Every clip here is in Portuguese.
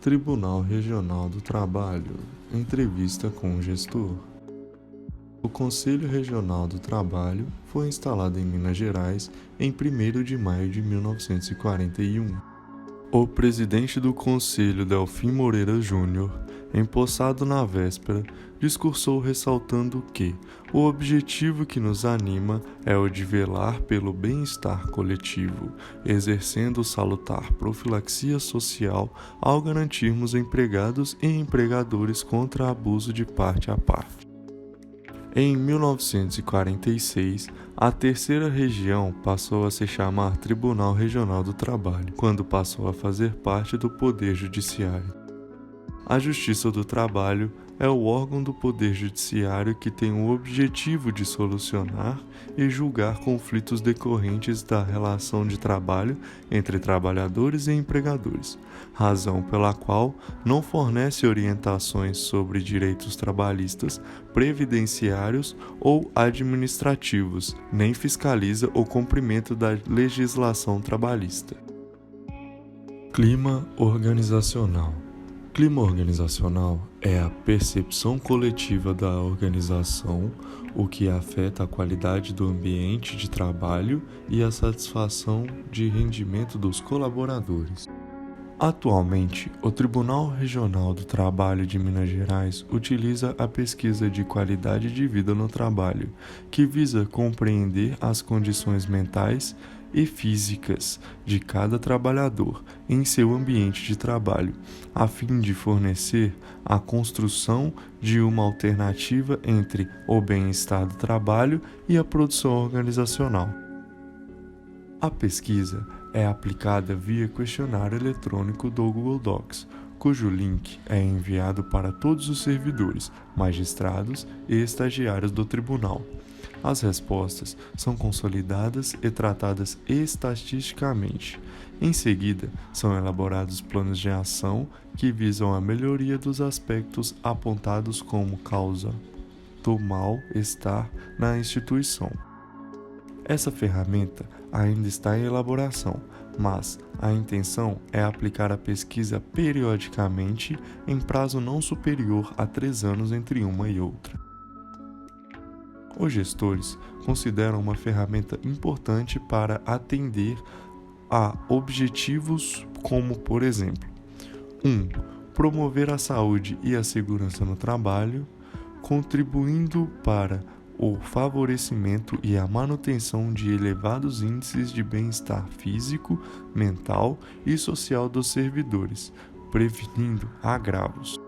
Tribunal Regional do Trabalho. Entrevista com o gestor. O Conselho Regional do Trabalho foi instalado em Minas Gerais em 1º de maio de 1941. O presidente do Conselho, Delfim Moreira Júnior, empossado na véspera, discursou ressaltando que o objetivo que nos anima é o de velar pelo bem-estar coletivo, exercendo salutar profilaxia social ao garantirmos empregados e empregadores contra abuso de parte a parte. Em 1946, a terceira região passou a se chamar Tribunal Regional do Trabalho, quando passou a fazer parte do Poder Judiciário. A Justiça do Trabalho é o órgão do Poder Judiciário que tem o objetivo de solucionar e julgar conflitos decorrentes da relação de trabalho entre trabalhadores e empregadores, razão pela qual não fornece orientações sobre direitos trabalhistas, previdenciários ou administrativos, nem fiscaliza o cumprimento da legislação trabalhista. Clima organizacional. Clima organizacional é a percepção coletiva da organização, o que afeta a qualidade do ambiente de trabalho e a satisfação de rendimento dos colaboradores. Atualmente, o Tribunal Regional do Trabalho de Minas Gerais utiliza a pesquisa de qualidade de vida no trabalho, que visa compreender as condições mentais e físicas de cada trabalhador em seu ambiente de trabalho, a fim de fornecer a construção de uma alternativa entre o bem-estar do trabalho e a produção organizacional. A pesquisa é aplicada via questionário eletrônico do Google Docs, cujo link é enviado para todos os servidores, magistrados e estagiários do tribunal. As respostas são consolidadas e tratadas estatisticamente. Em seguida, são elaborados planos de ação que visam a melhoria dos aspectos apontados como causa do mal-estar na instituição. Essa ferramenta ainda está em elaboração, mas a intenção é aplicar a pesquisa periodicamente em prazo não superior a 3 anos entre uma e outra. Os gestores consideram uma ferramenta importante para atender a objetivos como, por exemplo, 1. Promover a saúde e a segurança no trabalho, contribuindo para o favorecimento e a manutenção de elevados índices de bem-estar físico, mental e social dos servidores, prevenindo agravos.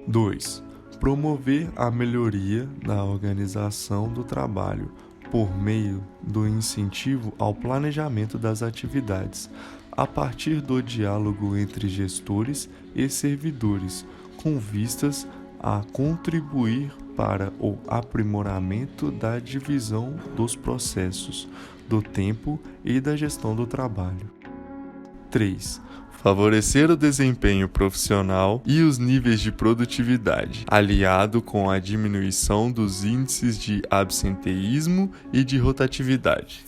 2. Promover a melhoria da organização do trabalho por meio do incentivo ao planejamento das atividades, a partir do diálogo entre gestores e servidores, com vistas a contribuir para o aprimoramento da divisão dos processos, do tempo e da gestão do trabalho. 3. Favorecer o desempenho profissional e os níveis de produtividade, aliado com a diminuição dos índices de absenteísmo e de rotatividade.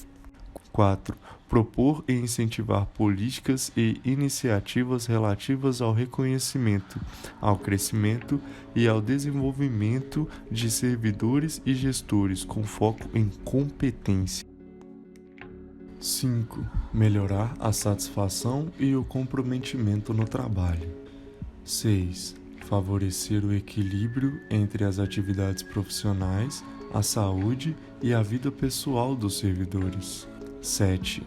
4. Propor e incentivar políticas e iniciativas relativas ao reconhecimento, ao crescimento e ao desenvolvimento de servidores e gestores com foco em competência. 5. Melhorar a satisfação e o comprometimento no trabalho. 6. Favorecer o equilíbrio entre as atividades profissionais, a saúde e a vida pessoal dos servidores. 7.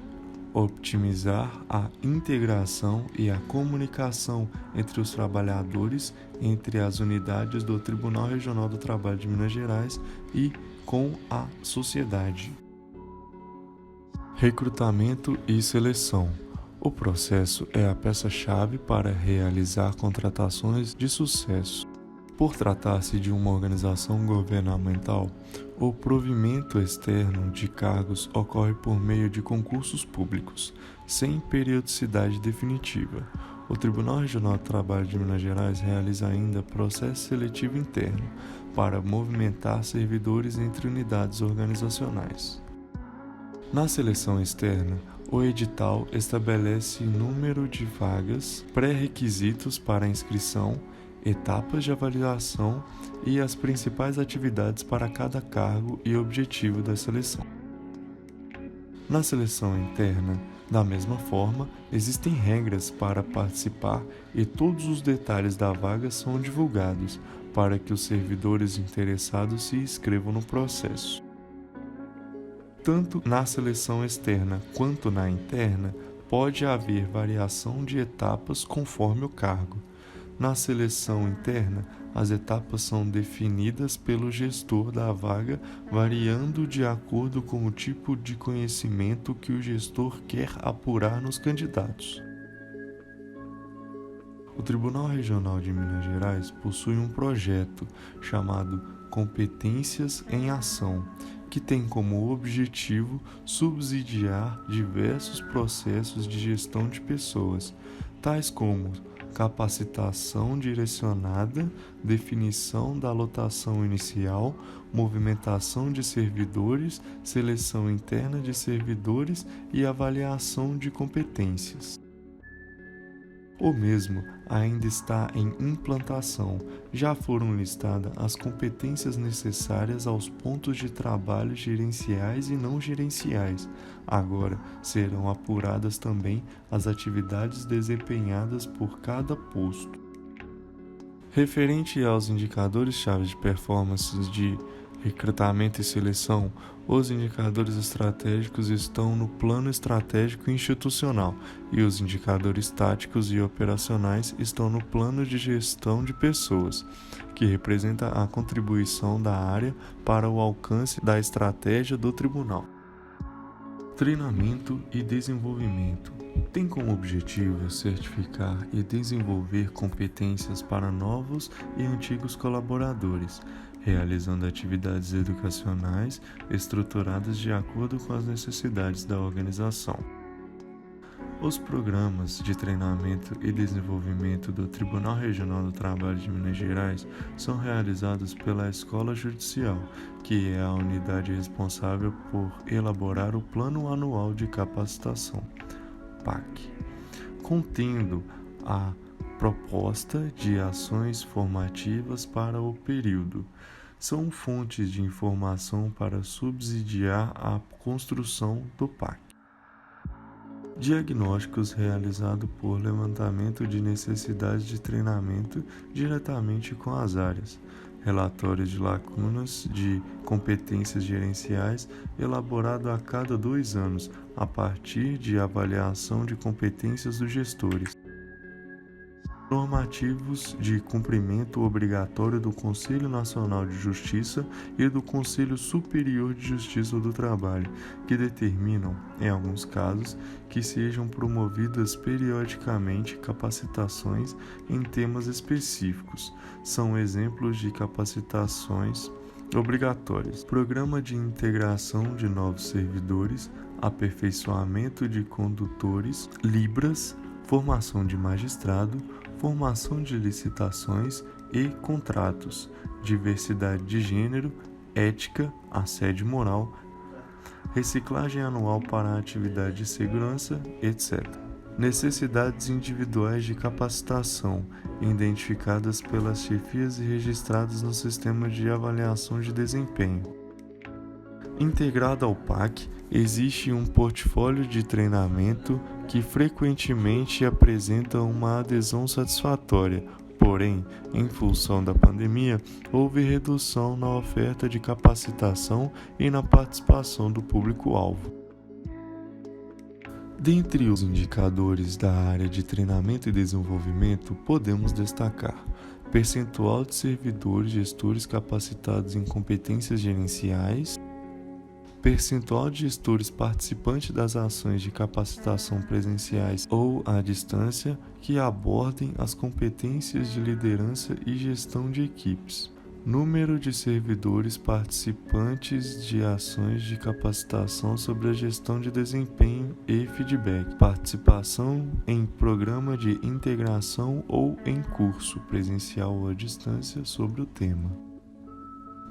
Optimizar a integração e a comunicação entre os trabalhadores, entre as unidades do Tribunal Regional do Trabalho de Minas Gerais e com a sociedade. Recrutamento e seleção. O processo é a peça-chave para realizar contratações de sucesso. Por tratar-se de uma organização governamental, o provimento externo de cargos ocorre por meio de concursos públicos, sem periodicidade definitiva. O Tribunal Regional do Trabalho de Minas Gerais realiza ainda processo seletivo interno para movimentar servidores entre unidades organizacionais. Na seleção externa, O edital estabelece número de vagas, pré-requisitos para a inscrição, etapas de avaliação e as principais atividades para cada cargo e objetivo da seleção. Na seleção interna, da mesma forma, existem regras para participar e todos os detalhes da vaga são divulgados para que os servidores interessados se inscrevam no processo. Tanto na seleção externa quanto na interna, pode haver variação de etapas conforme o cargo. Na seleção interna, as etapas são definidas pelo gestor da vaga, variando de acordo com o tipo de conhecimento que o gestor quer apurar nos candidatos. O Tribunal Regional de Minas Gerais possui um projeto chamado Competências em Ação, que tem como objetivo subsidiar diversos processos de gestão de pessoas, tais como capacitação direcionada, definição da lotação inicial, movimentação de servidores, seleção interna de servidores e avaliação de competências. O mesmo ainda está em implantação. Já foram listadas as competências necessárias aos pontos de trabalho gerenciais e não gerenciais. Agora serão apuradas também as atividades desempenhadas por cada posto. Referente aos indicadores-chave de performance de recrutamento e seleção, os indicadores estratégicos estão no plano estratégico institucional e os indicadores táticos e operacionais estão no plano de gestão de pessoas, que representa a contribuição da área para o alcance da estratégia do tribunal. Treinamento e desenvolvimento tem como objetivo certificar e desenvolver competências para novos e antigos colaboradores, realizando atividades educacionais estruturadas de acordo com as necessidades da organização. Os programas de treinamento e desenvolvimento do Tribunal Regional do Trabalho de Minas Gerais são realizados pela Escola Judicial, que é a unidade responsável por elaborar o Plano Anual de Capacitação, PAC, contendo a proposta de ações formativas para o período. São fontes de informação para subsidiar a construção do PAC. Diagnósticos realizados por levantamento de necessidades de treinamento diretamente com as áreas. Relatórios de lacunas de competências gerenciais elaborado a cada 2 anos, a partir de avaliação de competências dos gestores. Normativos de cumprimento obrigatório do Conselho Nacional de Justiça e do Conselho Superior de Justiça do Trabalho, que determinam, em alguns casos, que sejam promovidas periodicamente capacitações em temas específicos. São exemplos de capacitações obrigatórias: Programa de Integração de Novos Servidores, Aperfeiçoamento de Condutores, Libras, Formação de Magistrado, Formação de Licitações e Contratos, Diversidade de Gênero, Ética, Assédio Moral, Reciclagem Anual para a Atividade de Segurança, etc. Necessidades individuais de capacitação, identificadas pelas chefias e registradas no Sistema de Avaliação de Desempenho. Integrado ao PAC, existe um portfólio de treinamento que frequentemente apresenta uma adesão satisfatória, porém, em função da pandemia, houve redução na oferta de capacitação e na participação do público-alvo. Dentre os indicadores da área de treinamento e desenvolvimento, podemos destacar percentual de servidores gestores capacitados em competências gerenciais, percentual de gestores participantes das ações de capacitação presenciais ou à distância que abordem as competências de liderança e gestão de equipes, número de servidores participantes de ações de capacitação sobre a gestão de desempenho e feedback, participação em programa de integração ou em curso presencial ou à distância sobre o tema.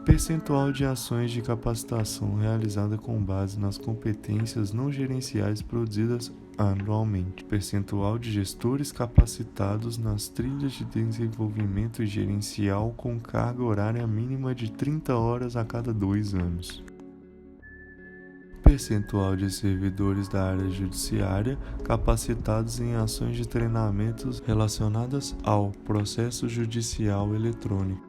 Percentual de ações de capacitação realizada com base nas competências não gerenciais produzidas anualmente. Percentual de gestores capacitados nas trilhas de desenvolvimento gerencial com carga horária mínima de 30 horas a cada 2 anos. Percentual de servidores da área judiciária capacitados em ações de treinamentos relacionadas ao processo judicial eletrônico.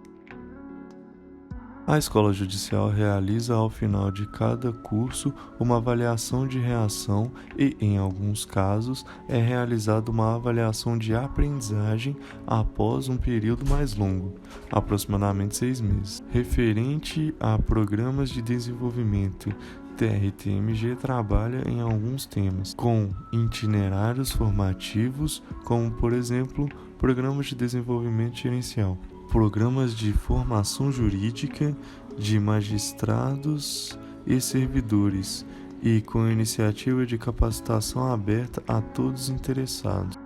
A Escola Judicial realiza ao final de cada curso uma avaliação de reação e, em alguns casos, é realizada uma avaliação de aprendizagem após um período mais longo, aproximadamente 6 meses. Referente a programas de desenvolvimento, TRT-MG trabalha em alguns temas, com itinerários formativos, como, por exemplo, programas de desenvolvimento gerencial, programas de formação jurídica de magistrados e servidores, e com iniciativa de capacitação aberta a todos interessados.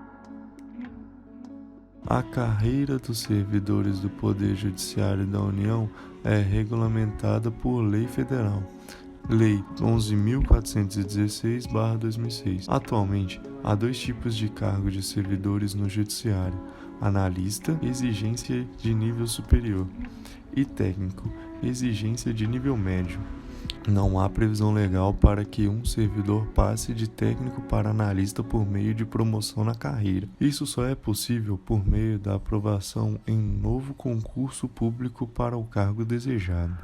A carreira dos servidores do Poder Judiciário da União é regulamentada por lei federal, Lei 11.416/2006. Atualmente, há 2 tipos de cargo de servidores no Judiciário: analista, exigência de nível superior, e técnico, exigência de nível médio. Não há previsão legal para que um servidor passe de técnico para analista por meio de promoção na carreira. Isso só é possível por meio da aprovação em novo concurso público para o cargo desejado.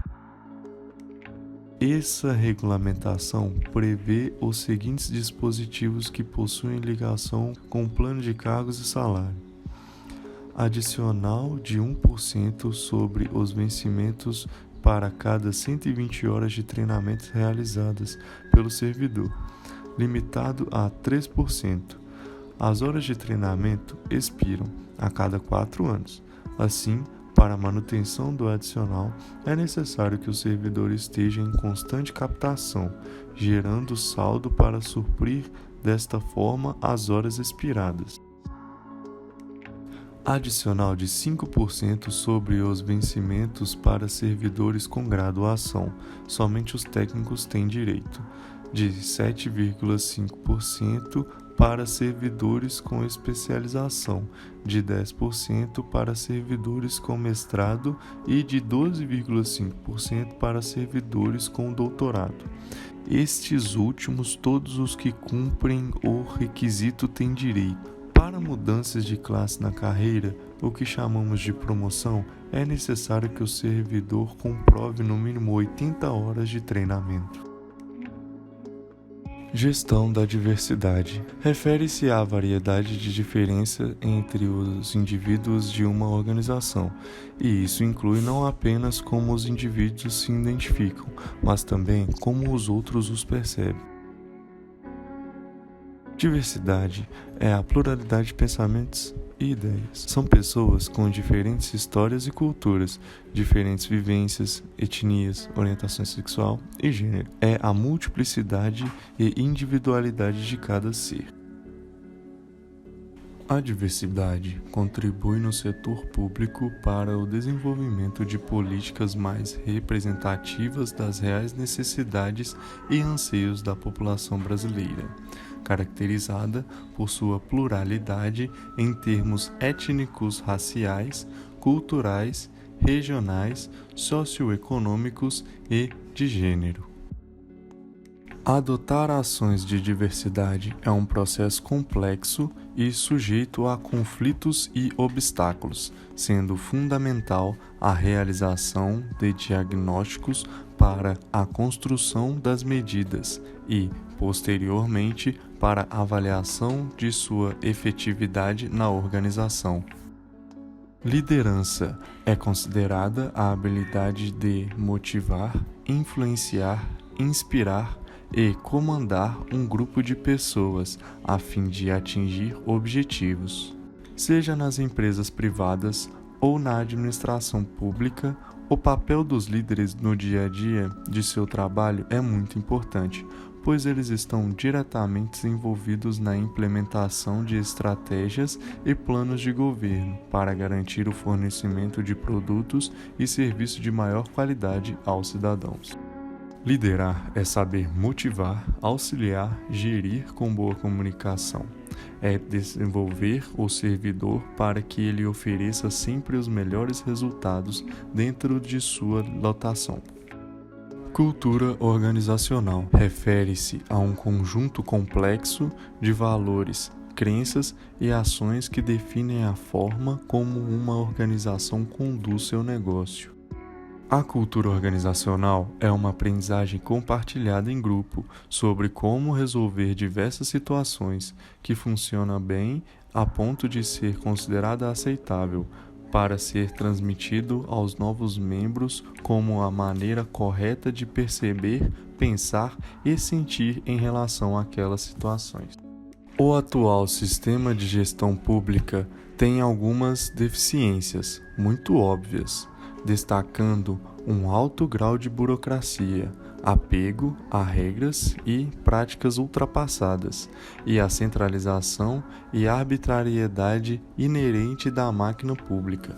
Essa regulamentação prevê os seguintes dispositivos que possuem ligação com o plano de cargos e salário: adicional de 1% sobre os vencimentos para cada 120 horas de treinamento realizadas pelo servidor, limitado a 3%. As horas de treinamento expiram a cada 4 anos. Assim, para a manutenção do adicional, é necessário que o servidor esteja em constante captação, gerando saldo para suprir desta forma as horas expiradas. Adicional de 5% sobre os vencimentos para servidores com graduação, somente os técnicos têm direito, de 7,5% para servidores com especialização, de 10% para servidores com mestrado e de 12,5% para servidores com doutorado. Estes últimos, todos os que cumprem o requisito têm direito. Para mudanças de classe na carreira, o que chamamos de promoção, é necessário que o servidor comprove no mínimo 80 horas de treinamento. Gestão da diversidade. Refere-se à variedade de diferença entre os indivíduos de uma organização, e isso inclui não apenas como os indivíduos se identificam, mas também como os outros os percebem. Diversidade é a pluralidade de pensamentos e ideias. São pessoas com diferentes histórias e culturas, diferentes vivências, etnias, orientação sexual e gênero. É a multiplicidade e individualidade de cada ser. A diversidade contribui no setor público para o desenvolvimento de políticas mais representativas das reais necessidades e anseios da população brasileira, caracterizada por sua pluralidade em termos étnicos, raciais, culturais, regionais, socioeconômicos e de gênero. Adotar ações de diversidade é um processo complexo e sujeito a conflitos e obstáculos, sendo fundamental a realização de diagnósticos para a construção das medidas e, posteriormente, para a avaliação de sua efetividade na organização. Liderança é considerada a habilidade de motivar, influenciar, inspirar e comandar um grupo de pessoas a fim de atingir objetivos. Seja nas empresas privadas ou na administração pública, o papel dos líderes no dia a dia de seu trabalho é muito importante, pois eles estão diretamente envolvidos na implementação de estratégias e planos de governo para garantir o fornecimento de produtos e serviços de maior qualidade aos cidadãos. Liderar é saber motivar, auxiliar, gerir com boa comunicação. É desenvolver o servidor para que ele ofereça sempre os melhores resultados dentro de sua lotação. Cultura organizacional refere-se a um conjunto complexo de valores, crenças e ações que definem a forma como uma organização conduz seu negócio. A cultura organizacional é uma aprendizagem compartilhada em grupo sobre como resolver diversas situações que funciona bem a ponto de ser considerada aceitável para ser transmitido aos novos membros como a maneira correta de perceber, pensar e sentir em relação àquelas situações. O atual sistema de gestão pública tem algumas deficiências muito óbvias, destacando um alto grau de burocracia, apego a regras e práticas ultrapassadas, e a centralização e arbitrariedade inerente da máquina pública.